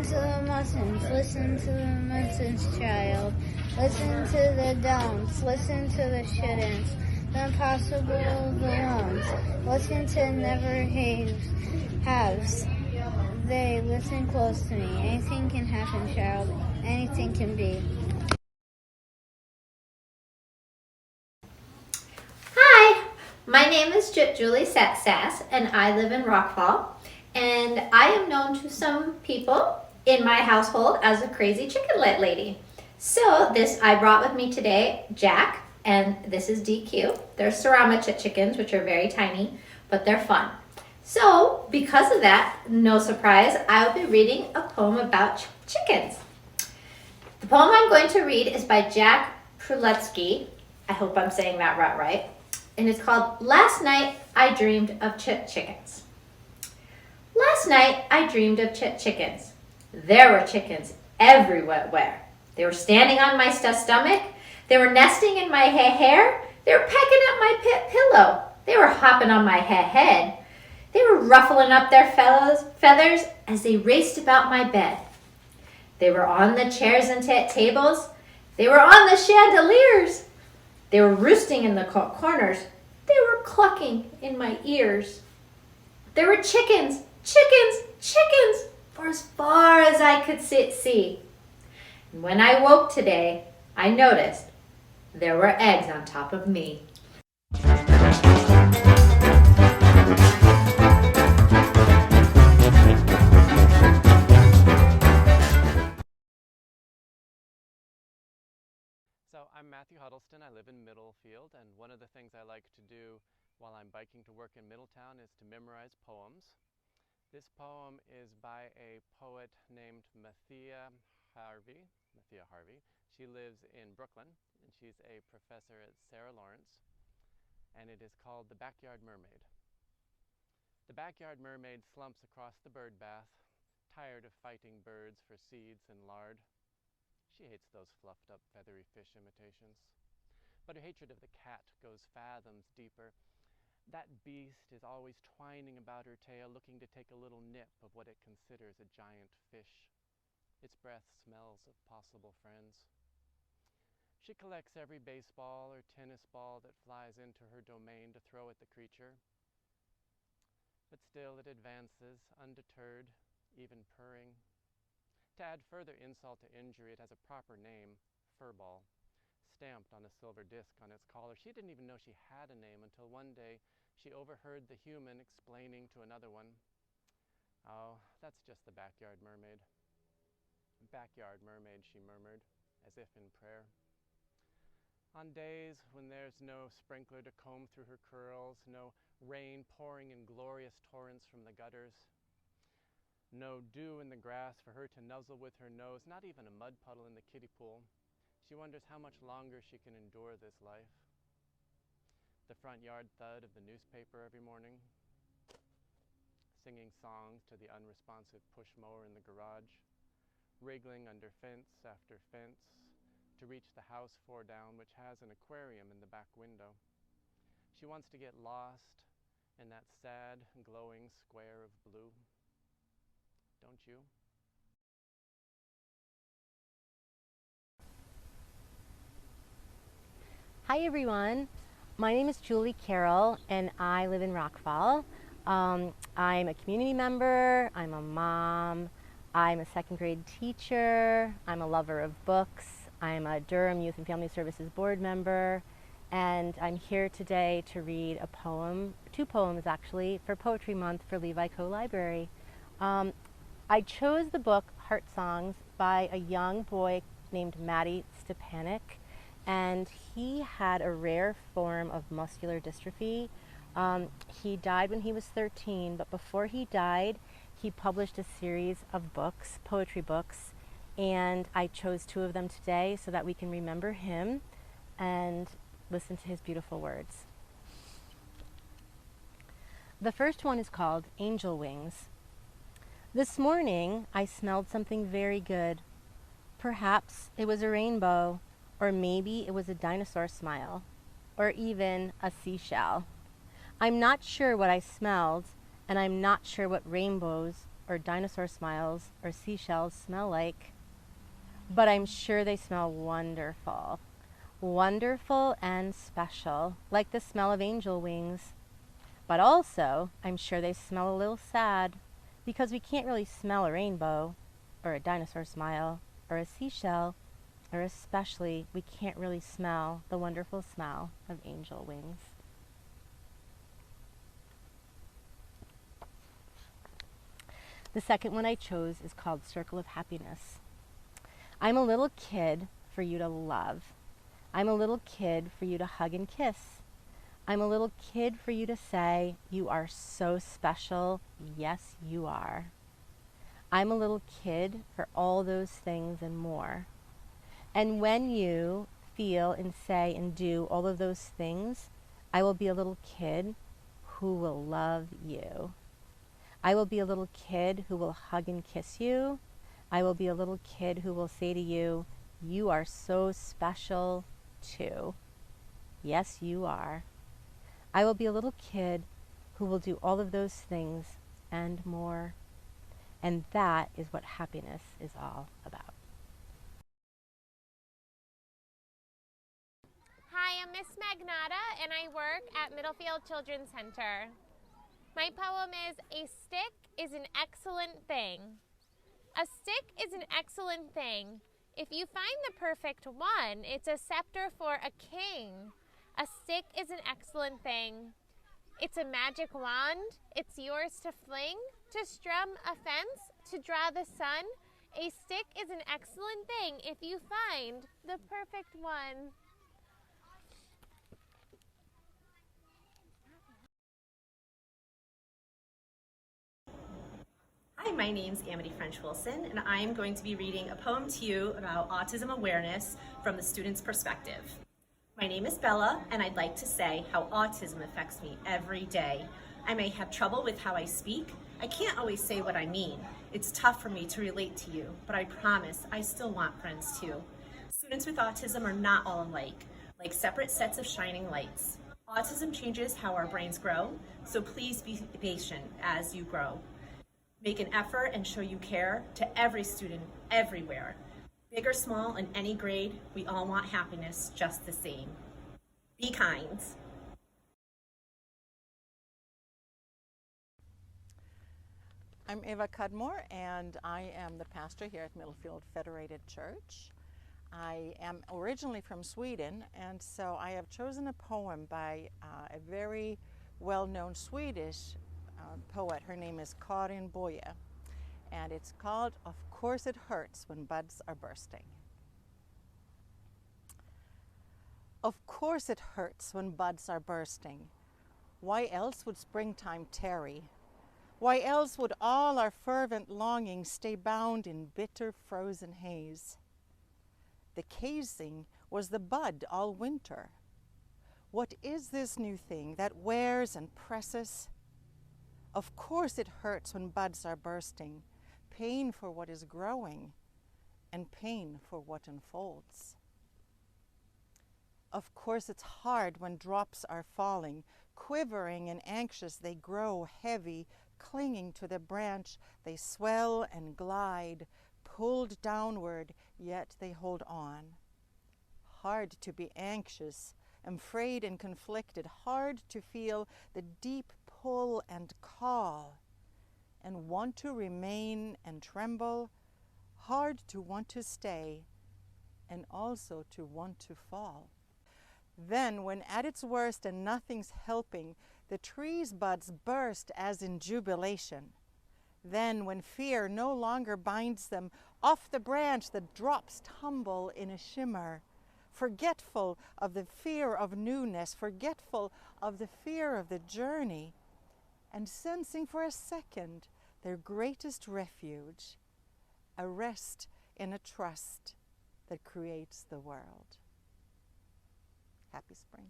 to the muffins, listen to the Munson's child. Listen to the don'ts, listen to the shouldn'ts, the impossible, the won'ts. Listen to never haves. They listen close to me. Anything can happen, child. Anything can be. Hi, my name is Julie Sass, and I live in Rockfall. And I am known to some people in my household as a crazy chicken lady. So I brought with me today Jack, and this is DQ. They're Sarama chickens, which are very tiny, but they're fun. So because of that, no surprise, I'll be reading a poem about chickens. The poem I'm going to read is by Jack Pruletsky. I hope I'm saying that right. And it's called Last Night I Dreamed of Chickens. Last night I dreamed of chickens. There were chickens everywhere. They were standing on my stomach. They were nesting in my hair. They were pecking at my pillow. They were hopping on my head. They were ruffling up their feathers as they raced about my bed. They were on the chairs and tables. They were on the chandeliers. They were roosting in the corners. They were clucking in my ears. There were chickens for as far as I could see. And when I woke today, I noticed there were eggs on top of me. So I'm Matthew Huddleston. I live in Middlefield, and one of the things I like to do while I'm biking to work in Middletown is to memorize poems. This poem is by a poet named Mathia Harvey. She lives in Brooklyn, and she's a professor at Sarah Lawrence, and it is called The Backyard Mermaid. The backyard mermaid slumps across the bird bath, tired of fighting birds for seeds and lard. She hates those fluffed up feathery fish imitations. But her hatred of the cat goes fathoms deeper. That beast is always twining about her tail, looking to take a little nip of what it considers a giant fish. Its breath smells of possible friends. She collects every baseball or tennis ball that flies into her domain to throw at the creature. But still it advances, undeterred, even purring. To add further insult to injury, it has a proper name, furball, stamped on a silver disc on its collar. She didn't even know she had a name until one day she overheard the human explaining to another one, "Oh, that's just the backyard mermaid." "Backyard mermaid," she murmured, as if in prayer. On days when there's no sprinkler to comb through her curls, no rain pouring in glorious torrents from the gutters, no dew in the grass for her to nuzzle with her nose, not even a mud puddle in the kiddie pool, she wonders how much longer she can endure this life. The front yard thud of the newspaper every morning, singing songs to the unresponsive push mower in the garage, wriggling under fence after fence to reach the house 4 down, which has an aquarium in the back window. She wants to get lost in that sad, glowing square of blue. Don't you? Hi everyone, my name is Julie Carroll and I live in Rockfall. I'm a community member, I'm a mom, I'm a second grade teacher, I'm a lover of books, I'm a Durham Youth and Family Services board member, and I'm here today to read a poem, 2 poems actually, for Poetry Month for Levi Co-Library. I chose the book Heart Songs by a young boy named Matty Stepanek, and he had a rare form of muscular dystrophy. He died when he was 13, but before he died, he published a series of books, poetry books, and I chose 2 of them today so that we can remember him and listen to his beautiful words. The first one is called Angel Wings. This morning, I smelled something very good. Perhaps it was a rainbow, or maybe it was a dinosaur smile, or even a seashell. I'm not sure what I smelled, and I'm not sure what rainbows or dinosaur smiles, or seashells smell like, but I'm sure they smell wonderful. Wonderful and special, like the smell of angel wings. But also, I'm sure they smell a little sad, because we can't really smell a rainbow, or a dinosaur smile, or a seashell, or especially, we can't really smell the wonderful smell of angel wings. The second one I chose is called Circle of Happiness. I'm a little kid for you to love. I'm a little kid for you to hug and kiss. I'm a little kid for you to say, you are so special. Yes, you are. I'm a little kid for all those things and more. And when you feel and say and do all of those things, I will be a little kid who will love you. I will be a little kid who will hug and kiss you. I will be a little kid who will say to you, you are so special too. Yes, you are. I will be a little kid who will do all of those things and more. And that is what happiness is all about. Hi, I'm Miss Magnata, and I work at Middlefield Children's Center. My poem is, A Stick is an Excellent Thing. A stick is an excellent thing. If you find the perfect one, it's a scepter for a king. A stick is an excellent thing. It's a magic wand. It's yours to fling, to strum a fence, to draw the sun. A stick is an excellent thing if you find the perfect one. Hi, my name's Amity French Wilson, and I am going to be reading a poem to you about autism awareness from the student's perspective. My name is Bella, and I'd like to say how autism affects me every day. I may have trouble with how I speak. I can't always say what I mean. It's tough for me to relate to you, but I promise I still want friends too. Students with autism are not all alike, like separate sets of shining lights. Autism changes how our brains grow, so please be patient as you grow. Make an effort and show you care to every student everywhere. Big or small, in any grade, we all want happiness just the same. Be kind. I'm Eva Cudmore, and I am the pastor here at Middlefield Federated Church. I am originally from Sweden, and so I have chosen a poem by a very well-known Swedish poet. Her name is Karin Boye, and it's called Of Course It Hurts When Buds Are Bursting. Of course it hurts when buds are bursting. Why else would springtime tarry? Why else would all our fervent longings stay bound in bitter frozen haze? The casing was the bud all winter. What is this new thing that wears and presses? Of course it hurts when buds are bursting, pain for what is growing and pain for what unfolds. Of course it's hard when drops are falling, quivering and anxious they grow heavy, clinging to the branch they swell and glide, pulled downward yet they hold on. Hard to be anxious, afraid and conflicted, hard to feel the deep pull and call, and want to remain and tremble, hard to want to stay, and also to want to fall. Then, when at its worst and nothing's helping, the tree's buds burst as in jubilation. Then, when fear no longer binds them, off the branch the drops tumble in a shimmer, forgetful of the fear of newness, forgetful of the fear of the journey, and sensing for a second their greatest refuge, a rest in a trust that creates the world. Happy spring.